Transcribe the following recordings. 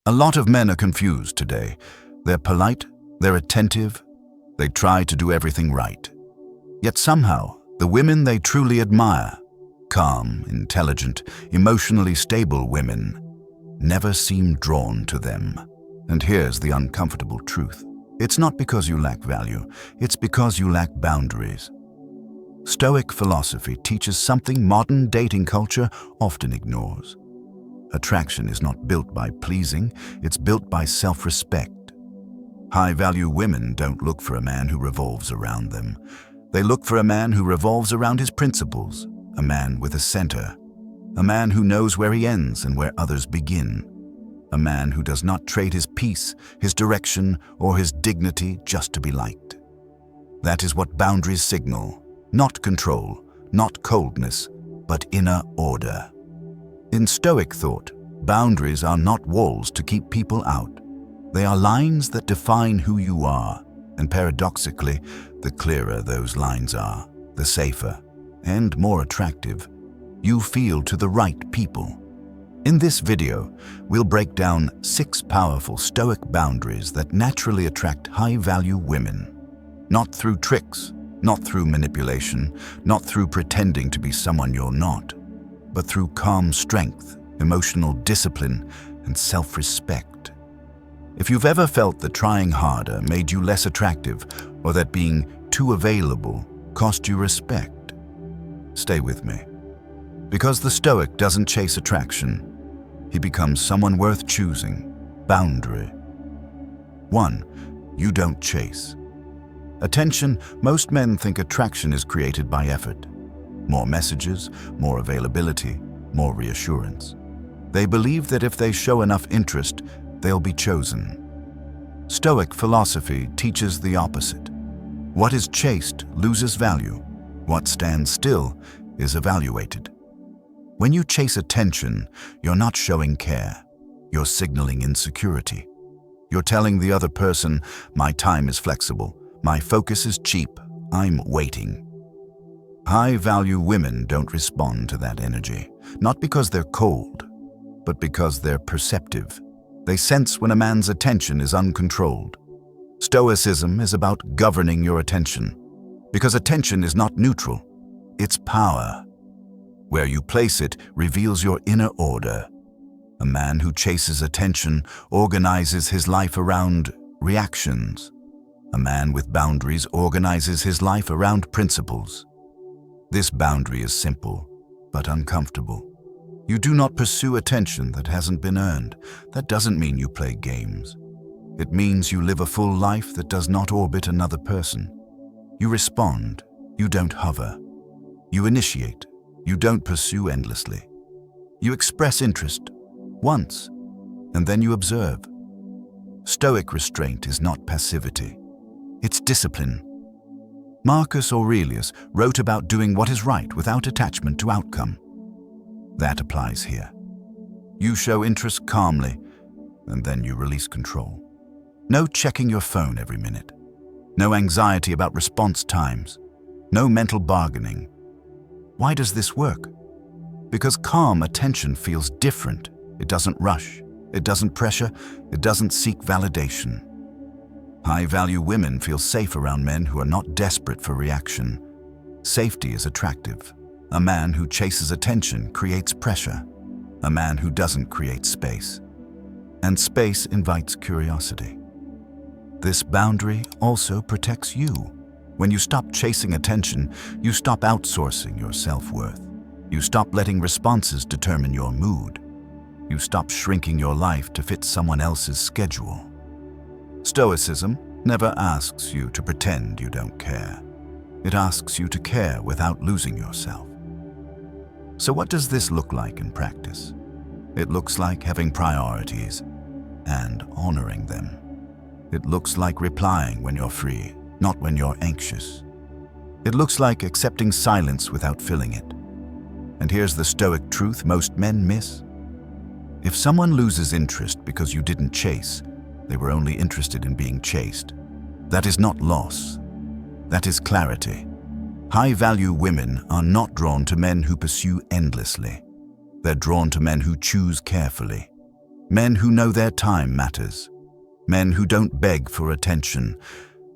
A lot of men are confused today. They're polite, they're attentive, they try to do everything right. Yet somehow, the women they truly admire, calm, intelligent, emotionally stable women, never seem drawn to them. And here's the uncomfortable truth. It's not because you lack value, it's because you lack boundaries. Stoic philosophy teaches something modern dating culture often ignores. Attraction is not built by pleasing, it's built by self-respect. High-value women don't look for a man who revolves around them. They look for a man who revolves around his principles, a man with a center, a man who knows where he ends and where others begin, a man who does not trade his peace, his direction, or his dignity just to be liked. That is what boundaries signal, not control, not coldness, but inner order. In Stoic thought, boundaries are not walls to keep people out. They are lines that define who you are, and paradoxically, the clearer those lines are, the safer and more attractive you feel to the right people. In this video, we'll break down 6 powerful Stoic boundaries that naturally attract high-value women. Not through tricks, not through manipulation, not through pretending to be someone you're not, but through calm strength, emotional discipline, and self-respect. If you've ever felt that trying harder made you less attractive, or that being too available cost you respect, stay with me. Because the Stoic doesn't chase attraction, he becomes someone worth choosing. Boundary. 1. You don't chase. Attention, most men think attraction is created by effort. More messages, more availability, more reassurance. They believe that if they show enough interest, they'll be chosen. Stoic philosophy teaches the opposite. What is chased loses value. What stands still is evaluated. When you chase attention, you're not showing care. You're signaling insecurity. You're telling the other person, my time is flexible, my focus is cheap, I'm waiting. High-value women don't respond to that energy, not because they're cold, but because they're perceptive. They sense when a man's attention is uncontrolled. Stoicism is about governing your attention, because attention is not neutral, it's power. Where you place it reveals your inner order. A man who chases attention organizes his life around reactions. A man with boundaries organizes his life around principles. This boundary is simple, but uncomfortable. You do not pursue attention that hasn't been earned. That doesn't mean you play games. It means you live a full life that does not orbit another person. You respond, you don't hover. You initiate, you don't pursue endlessly. You express interest once, and then you observe. Stoic restraint is not passivity. It's discipline. Marcus Aurelius wrote about doing what is right without attachment to outcome. That applies here. You show interest calmly, and then you release control. No checking your phone every minute. No anxiety about response times. No mental bargaining. Why does this work? Because calm attention feels different. It doesn't rush. It doesn't pressure. It doesn't seek validation. High-value women feel safe around men who are not desperate for reaction. Safety is attractive. A man who chases attention creates pressure. A man who doesn't create space. And space invites curiosity. This boundary also protects you. When you stop chasing attention, you stop outsourcing your self-worth. You stop letting responses determine your mood. You stop shrinking your life to fit someone else's schedule. Stoicism never asks you to pretend you don't care. It asks you to care without losing yourself. So what does this look like in practice? It looks like having priorities and honoring them. It looks like replying when you're free, not when you're anxious. It looks like accepting silence without filling it. And here's the Stoic truth most men miss. If someone loses interest because you didn't chase, they were only interested in being chased. That is not loss. That is clarity. High-value women are not drawn to men who pursue endlessly. They're drawn to men who choose carefully. Men who know their time matters. Men who don't beg for attention.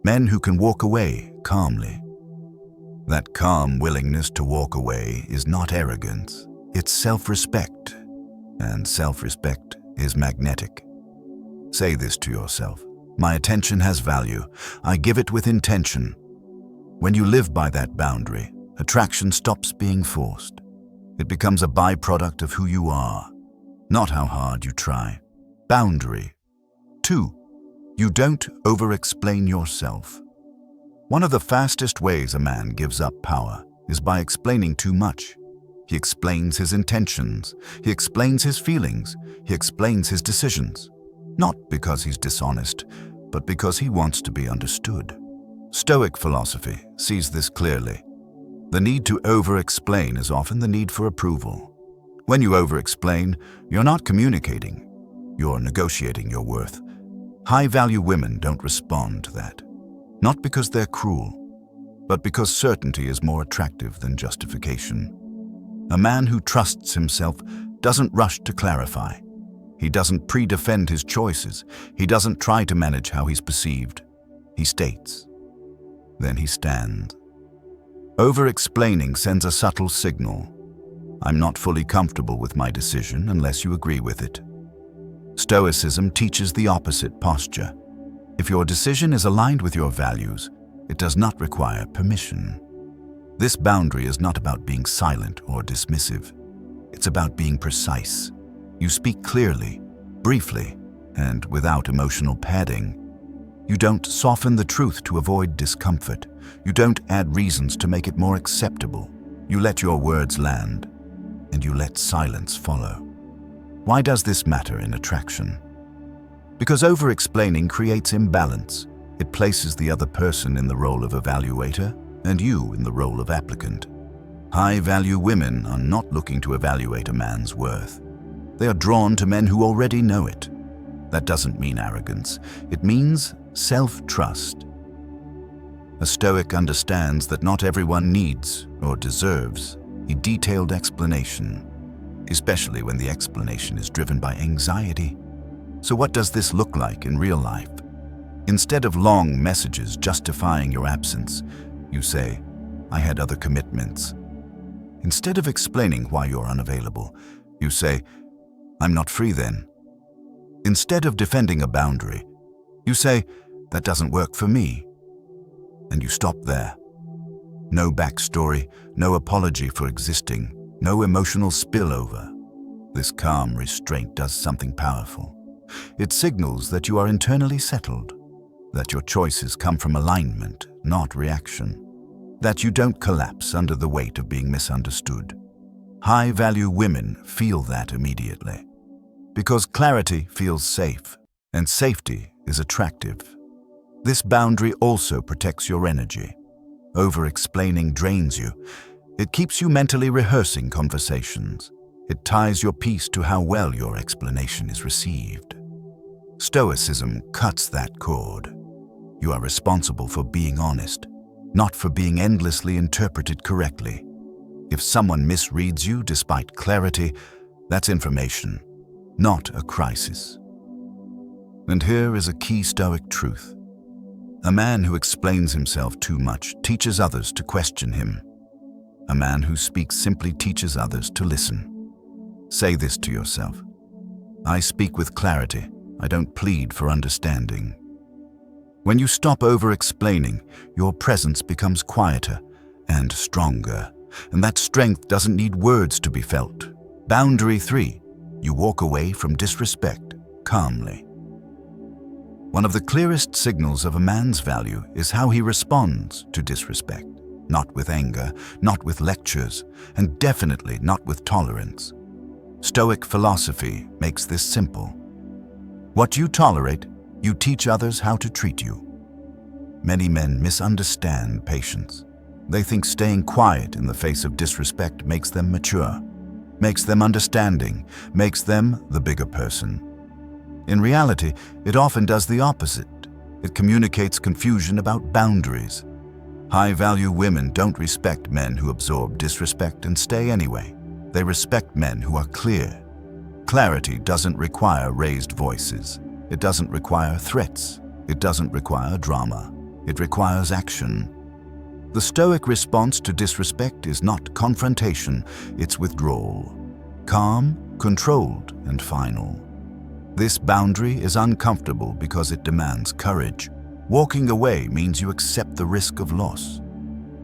Men who can walk away calmly. That calm willingness to walk away is not arrogance, it's self-respect. And self-respect is magnetic. Say this to yourself: my attention has value. I give it with intention. When you live by that boundary, attraction stops being forced. It becomes a byproduct of who you are, not how hard you try. Boundary. 2. You don't over-explain yourself. One of the fastest ways a man gives up power is by explaining too much. He explains his intentions, he explains his feelings, he explains his decisions. Not because he's dishonest, but because he wants to be understood. Stoic philosophy sees this clearly. The need to over-explain is often the need for approval. When you over-explain, you're not communicating, you're negotiating your worth. High-value women don't respond to that. Not because they're cruel, but because certainty is more attractive than justification. A man who trusts himself doesn't rush to clarify. He doesn't pre-defend his choices. He doesn't try to manage how he's perceived. He states. Then he stands. Over-explaining sends a subtle signal. I'm not fully comfortable with my decision unless you agree with it. Stoicism teaches the opposite posture. If your decision is aligned with your values, it does not require permission. This boundary is not about being silent or dismissive. It's about being precise. You speak clearly, briefly, and without emotional padding. You don't soften the truth to avoid discomfort. You don't add reasons to make it more acceptable. You let your words land, and you let silence follow. Why does this matter in attraction? Because over-explaining creates imbalance. It places the other person in the role of evaluator and you in the role of applicant. High-value women are not looking to evaluate a man's worth. They are drawn to men who already know it. That doesn't mean arrogance. It means self-trust. A Stoic understands that not everyone needs or deserves a detailed explanation, especially when the explanation is driven by anxiety. So what does this look like in real life? Instead of long messages justifying your absence, you say, I had other commitments. Instead of explaining why you're unavailable, you say, I'm not free then. Instead of defending a boundary, you say, that doesn't work for me. And you stop there. No backstory, no apology for existing, no emotional spillover. This calm restraint does something powerful. It signals that you are internally settled, that your choices come from alignment, not reaction, that you don't collapse under the weight of being misunderstood. High-value women feel that immediately, because clarity feels safe, and safety is attractive. This boundary also protects your energy. Over-explaining drains you. It keeps you mentally rehearsing conversations. It ties your peace to how well your explanation is received. Stoicism cuts that cord. You are responsible for being honest, not for being endlessly interpreted correctly. If someone misreads you despite clarity, that's information, not a crisis. And here is a key Stoic truth. A man who explains himself too much teaches others to question him. A man who speaks simply teaches others to listen. Say this to yourself. I speak with clarity. I don't plead for understanding. When you stop over-explaining, your presence becomes quieter and stronger, and that strength doesn't need words to be felt. Boundary 3. You walk away from disrespect calmly. One of the clearest signals of a man's value is how he responds to disrespect. Not with anger, not with lectures, and definitely not with tolerance. Stoic philosophy makes this simple. What you tolerate, you teach others how to treat you. Many men misunderstand patience. They think staying quiet in the face of disrespect makes them mature, makes them understanding, makes them the bigger person. In reality, it often does the opposite. It communicates confusion about boundaries. High-value women don't respect men who absorb disrespect and stay anyway. They respect men who are clear. Clarity doesn't require raised voices. It doesn't require threats. It doesn't require drama. It requires action. The Stoic response to disrespect is not confrontation, it's withdrawal. Calm, controlled, and final. This boundary is uncomfortable because it demands courage. Walking away means you accept the risk of loss.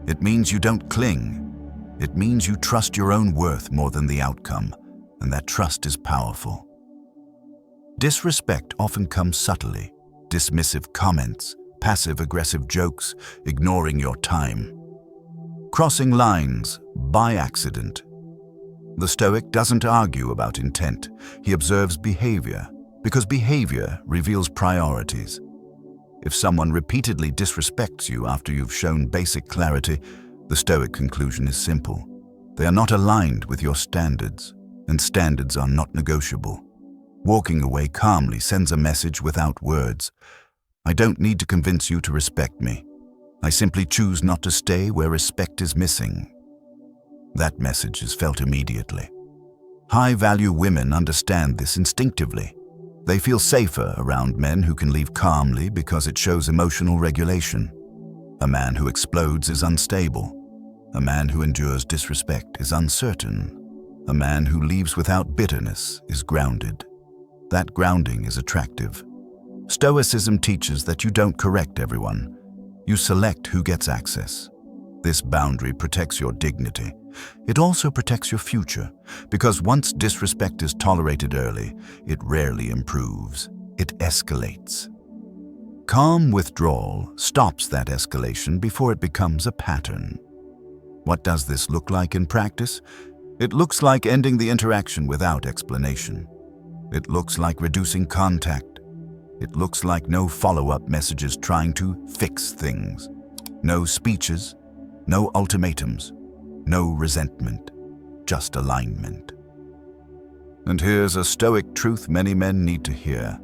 It means you don't cling. It means you trust your own worth more than the outcome, and that trust is powerful. Disrespect often comes subtly. Dismissive comments, passive-aggressive jokes, ignoring your time. Crossing lines by accident. The Stoic doesn't argue about intent. He observes behavior, because behavior reveals priorities. If someone repeatedly disrespects you after you've shown basic clarity, the Stoic conclusion is simple. They are not aligned with your standards, and standards are not negotiable. Walking away calmly sends a message without words. I don't need to convince you to respect me. I simply choose not to stay where respect is missing. That message is felt immediately. High-value women understand this instinctively. They feel safer around men who can leave calmly because it shows emotional regulation. A man who explodes is unstable. A man who endures disrespect is uncertain. A man who leaves without bitterness is grounded. That grounding is attractive. Stoicism teaches that you don't correct everyone. You select who gets access. This boundary protects your dignity. It also protects your future, because once disrespect is tolerated early, it rarely improves. It escalates. Calm withdrawal stops that escalation before it becomes a pattern. What does this look like in practice? It looks like ending the interaction without explanation. It looks like reducing contact. It looks like no follow-up messages trying to fix things. No speeches, no ultimatums, no resentment, just alignment. And here's a Stoic truth many men need to hear.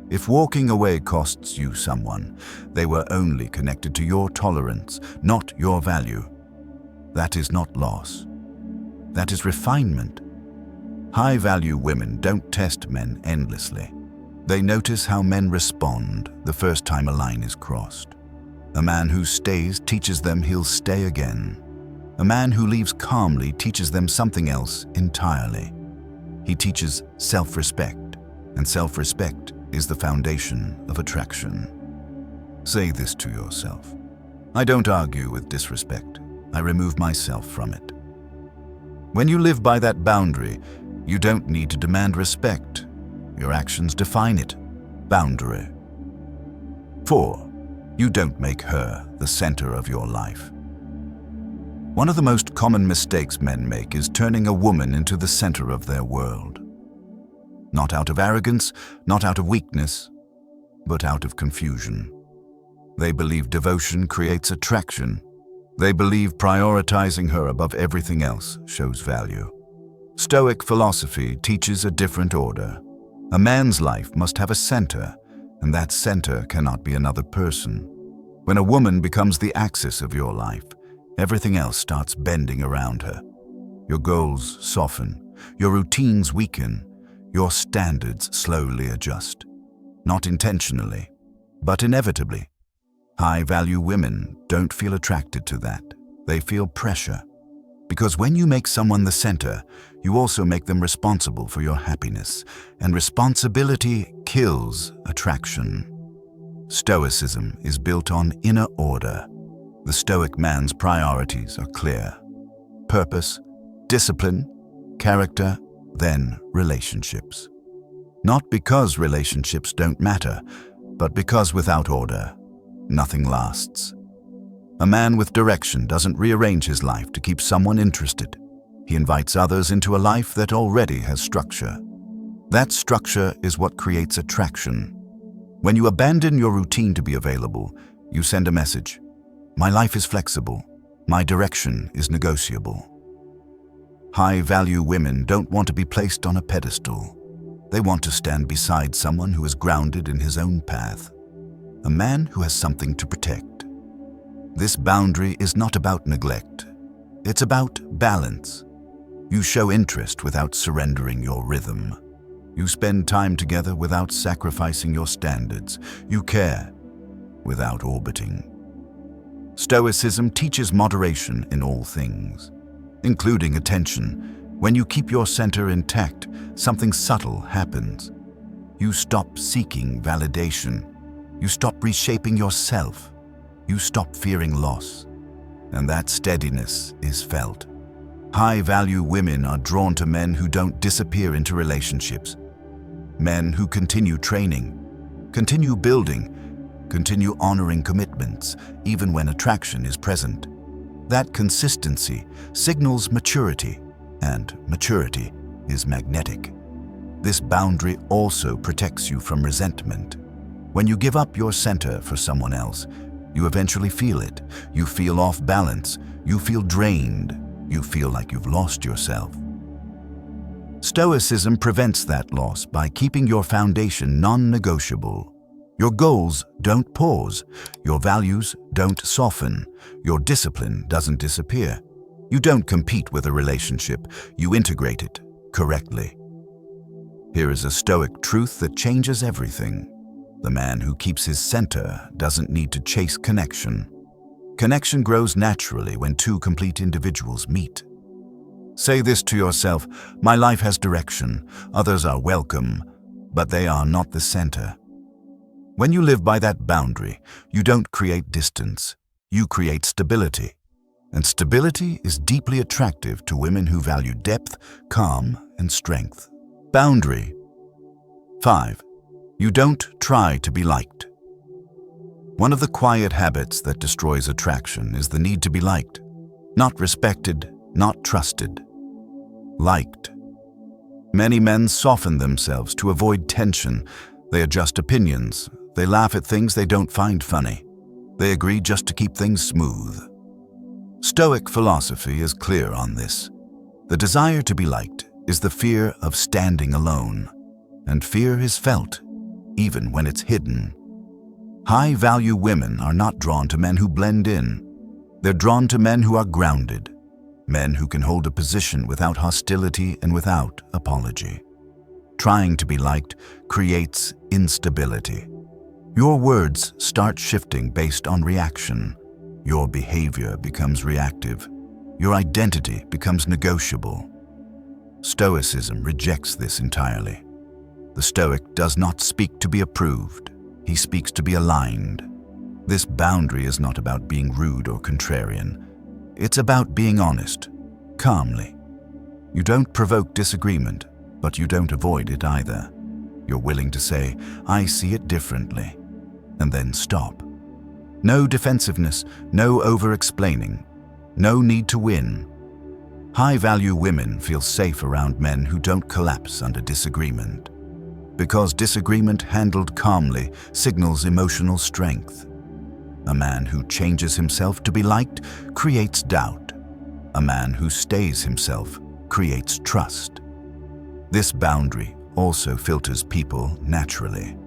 If walking away costs you someone, they were only connected to your tolerance, not your value. That is not loss. That is refinement. High-value women don't test men endlessly. They notice how men respond the first time a line is crossed. A man who stays teaches them he'll stay again. A man who leaves calmly teaches them something else entirely. He teaches self-respect, and self-respect is the foundation of attraction. Say this to yourself. I don't argue with disrespect. I remove myself from it. When you live by that boundary, you don't need to demand respect. Your actions define it. Boundary. 4. You don't make her the center of your life. One of the most common mistakes men make is turning a woman into the center of their world. Not out of arrogance, not out of weakness, but out of confusion. They believe devotion creates attraction. They believe prioritizing her above everything else shows value. Stoic philosophy teaches a different order. A man's life must have a center, and that center cannot be another person. When a woman becomes the axis of your life, everything else starts bending around her. Your goals soften, your routines weaken, your standards slowly adjust. Not intentionally, but inevitably. High-value women don't feel attracted to that. They feel pressure. Because when you make someone the center, you also make them responsible for your happiness, and responsibility kills attraction. Stoicism is built on inner order. The Stoic man's priorities are clear. Purpose, discipline, character, then relationships. Not because relationships don't matter, but because without order, nothing lasts. A man with direction doesn't rearrange his life to keep someone interested. He invites others into a life that already has structure. That structure is what creates attraction. When you abandon your routine to be available, you send a message. My life is flexible. My direction is negotiable. High-value women don't want to be placed on a pedestal. They want to stand beside someone who is grounded in his own path. A man who has something to protect. This boundary is not about neglect. It's about balance. You show interest without surrendering your rhythm. You spend time together without sacrificing your standards. You care without orbiting. Stoicism teaches moderation in all things, including attention. When you keep your center intact, something subtle happens. You stop seeking validation. You stop reshaping yourself. You stop fearing loss. And that steadiness is felt. High-value women are drawn to men who don't disappear into relationships. Men who continue training, continue building, continue honoring commitments, even when attraction is present. That consistency signals maturity, and maturity is magnetic. This boundary also protects you from resentment. When you give up your center for someone else, you eventually feel it. You feel off balance. You feel drained. You feel like you've lost yourself. Stoicism prevents that loss by keeping your foundation non-negotiable. Your goals don't pause. Your values don't soften. Your discipline doesn't disappear. You don't compete with a relationship. You integrate it correctly. Here is a Stoic truth that changes everything. The man who keeps his center doesn't need to chase connection. Connection grows naturally when two complete individuals meet. Say this to yourself: my life has direction, others are welcome, but they are not the center. When you live by that boundary, you don't create distance, you create stability. And stability is deeply attractive to women who value depth, calm, and strength. Boundary. 5. You don't try to be liked. One of the quiet habits that destroys attraction is the need to be liked. Not respected, not trusted. Liked. Many men soften themselves to avoid tension. They adjust opinions. They laugh at things they don't find funny. They agree just to keep things smooth. Stoic philosophy is clear on this. The desire to be liked is the fear of standing alone, and fear is felt even when it's hidden. High-value women are not drawn to men who blend in. They're drawn to men who are grounded, men who can hold a position without hostility and without apology. Trying to be liked creates instability. Your words start shifting based on reaction. Your behavior becomes reactive. Your identity becomes negotiable. Stoicism rejects this entirely. The Stoic does not speak to be approved. He speaks to be aligned. This boundary is not about being rude or contrarian. It's about being honest, calmly. You don't provoke disagreement, but you don't avoid it either. You're willing to say, "I see it differently," and then stop. No defensiveness, no over-explaining, no need to win. High-value women feel safe around men who don't collapse under disagreement, because disagreement handled calmly signals emotional strength. A man who changes himself to be liked creates doubt. A man who stays himself creates trust. This boundary also filters people naturally.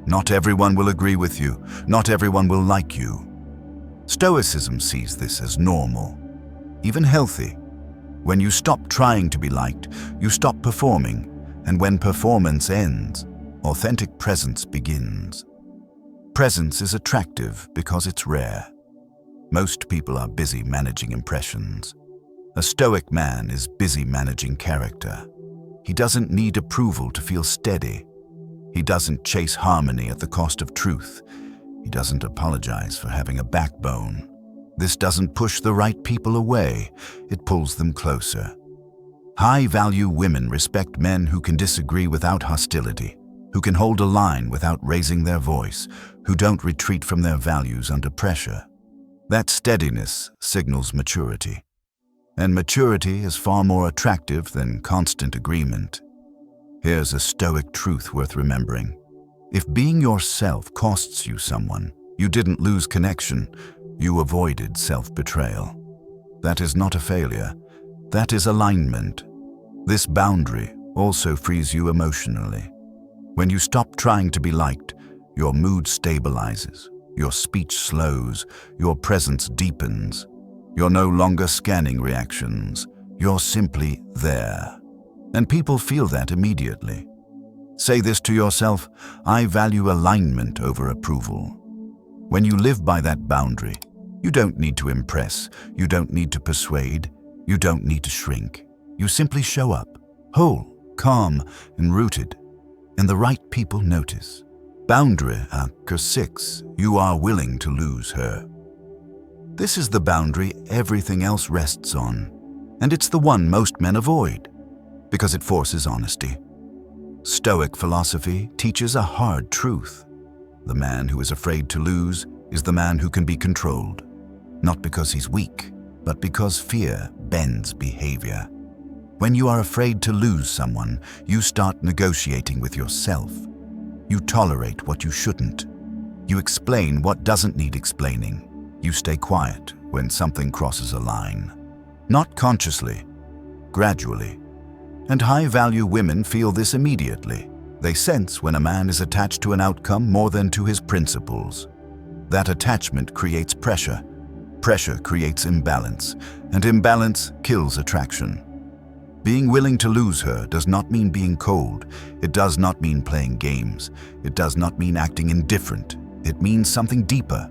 Not everyone will agree with you. Not everyone will like you. Stoicism sees this as normal, even healthy. When you stop trying to be liked, you stop performing, and when performance ends, authentic presence begins. Presence is attractive because it's rare. Most people are busy managing impressions. A Stoic man is busy managing character. He doesn't need approval to feel steady. He doesn't chase harmony at the cost of truth. He doesn't apologize for having a backbone. This doesn't push the right people away. It pulls them closer. High-value women respect men who can disagree without hostility, who can hold a line without raising their voice, who don't retreat from their values under pressure. That steadiness signals maturity. And maturity is far more attractive than constant agreement. Here's a Stoic truth worth remembering. If being yourself costs you someone, you didn't lose connection, you avoided self-betrayal. That is not a failure. That is alignment. This boundary also frees you emotionally. When you stop trying to be liked, your mood stabilizes, your speech slows, your presence deepens. You're no longer scanning reactions. You're simply there. And people feel that immediately. Say this to yourself: I value alignment over approval. When you live by that boundary, you don't need to impress, you don't need to persuade, you don't need to shrink. You simply show up, whole, calm, and rooted, and the right people notice. Boundary 6. You are willing to lose her. This is the boundary everything else rests on, and it's the one most men avoid, because it forces honesty. Stoic philosophy teaches a hard truth. The man who is afraid to lose is the man who can be controlled, not because he's weak, but because fear bends behavior. When you are afraid to lose someone, you start negotiating with yourself. You tolerate what you shouldn't. You explain what doesn't need explaining. You stay quiet when something crosses a line. Not consciously, gradually. And high-value women feel this immediately. They sense when a man is attached to an outcome more than to his principles. That attachment creates pressure. Pressure creates imbalance, and imbalance kills attraction. Being willing to lose her does not mean being cold. It does not mean playing games. It does not mean acting indifferent. It means something deeper.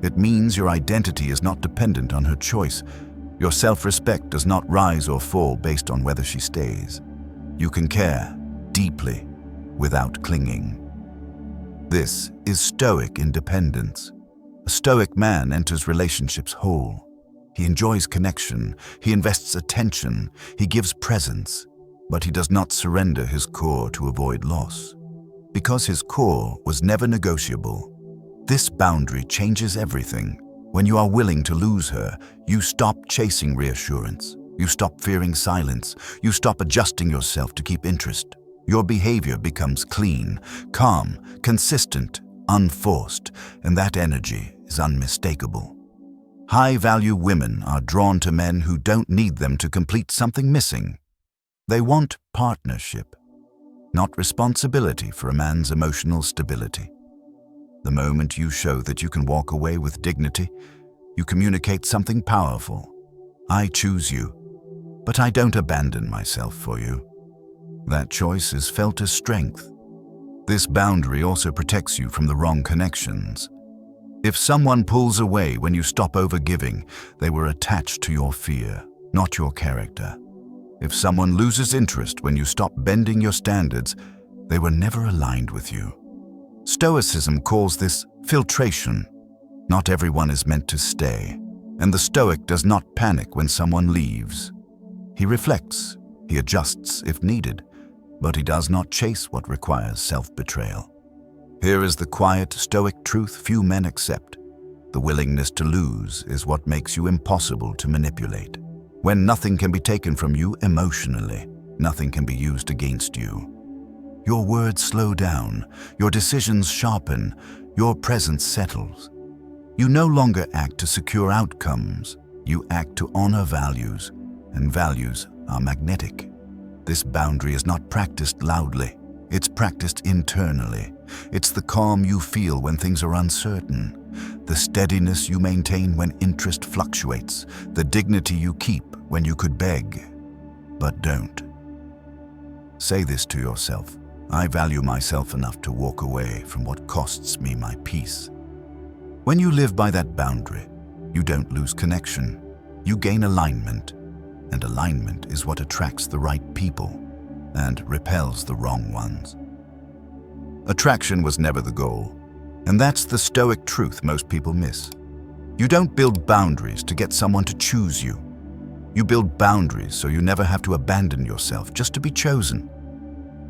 It means your identity is not dependent on her choice. Your self-respect does not rise or fall based on whether she stays. You can care deeply without clinging. This is Stoic independence. A Stoic man enters relationships whole. He enjoys connection, he invests attention, he gives presence, but he does not surrender his core to avoid loss. Because his core was never negotiable. This boundary changes everything. When you are willing to lose her, you stop chasing reassurance. You stop fearing silence. You stop adjusting yourself to keep interest. Your behavior becomes clean, calm, consistent, unforced, and that energy is unmistakable. High-value women are drawn to men who don't need them to complete something missing. They want partnership, not responsibility for a man's emotional stability. The moment you show that you can walk away with dignity, you communicate something powerful. I choose you, but I don't abandon myself for you. That choice is felt as strength. This boundary also protects you from the wrong connections. If someone pulls away when you stop overgiving, they were attached to your fear, not your character. If someone loses interest when you stop bending your standards, they were never aligned with you. Stoicism calls this filtration. Not everyone is meant to stay, and the Stoic does not panic when someone leaves. He reflects, he adjusts if needed, but he does not chase what requires self-betrayal. Here is the quiet, Stoic truth few men accept. The willingness to lose is what makes you impossible to manipulate. When nothing can be taken from you emotionally, nothing can be used against you. Your words slow down, your decisions sharpen, your presence settles. You no longer act to secure outcomes, you act to honor values, and values are magnetic. This boundary is not practiced loudly, it's practiced internally. It's the calm you feel when things are uncertain, the steadiness you maintain when interest fluctuates, the dignity you keep when you could beg, but don't. Say this to yourself: I value myself enough to walk away from what costs me my peace. When you live by that boundary, you don't lose connection, you gain alignment, and alignment is what attracts the right people and repels the wrong ones. Attraction was never the goal, and that's the Stoic truth most people miss. You don't build boundaries to get someone to choose you. You build boundaries so you never have to abandon yourself just to be chosen.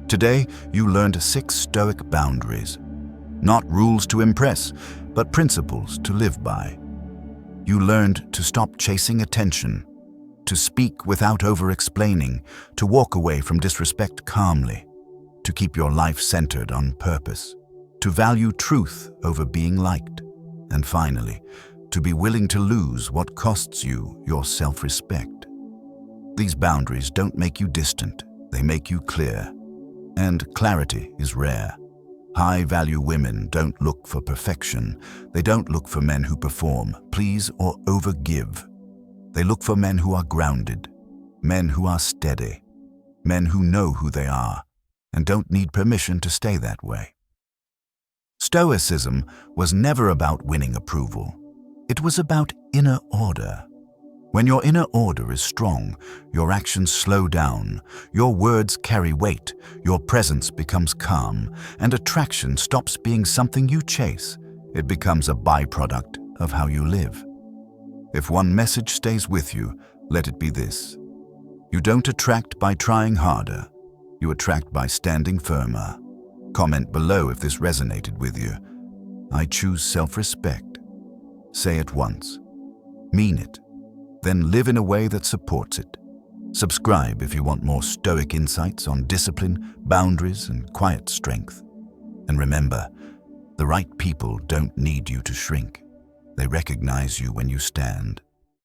Today, you learned 6 Stoic boundaries. Not rules to impress, but principles to live by. You learned to stop chasing attention, to speak without over-explaining, to walk away from disrespect calmly, to keep your life centered on purpose, to value truth over being liked, and finally, to be willing to lose what costs you your self-respect. These boundaries don't make you distant, they make you clear. And clarity is rare. High-value women don't look for perfection. They don't look for men who perform, please, or overgive. They look for men who are grounded, men who are steady, men who know who they are, and don't need permission to stay that way. Stoicism was never about winning approval. It was about inner order. When your inner order is strong, your actions slow down, your words carry weight, your presence becomes calm, and attraction stops being something you chase. It becomes a byproduct of how you live. If one message stays with you, let it be this: you don't attract by trying harder, you attract by standing firmer. Comment below if this resonated with you. I choose self-respect. Say it once. Mean it. Then live in a way that supports it. Subscribe if you want more Stoic insights on discipline, boundaries, and quiet strength. And remember, the right people don't need you to shrink. They recognize you when you stand.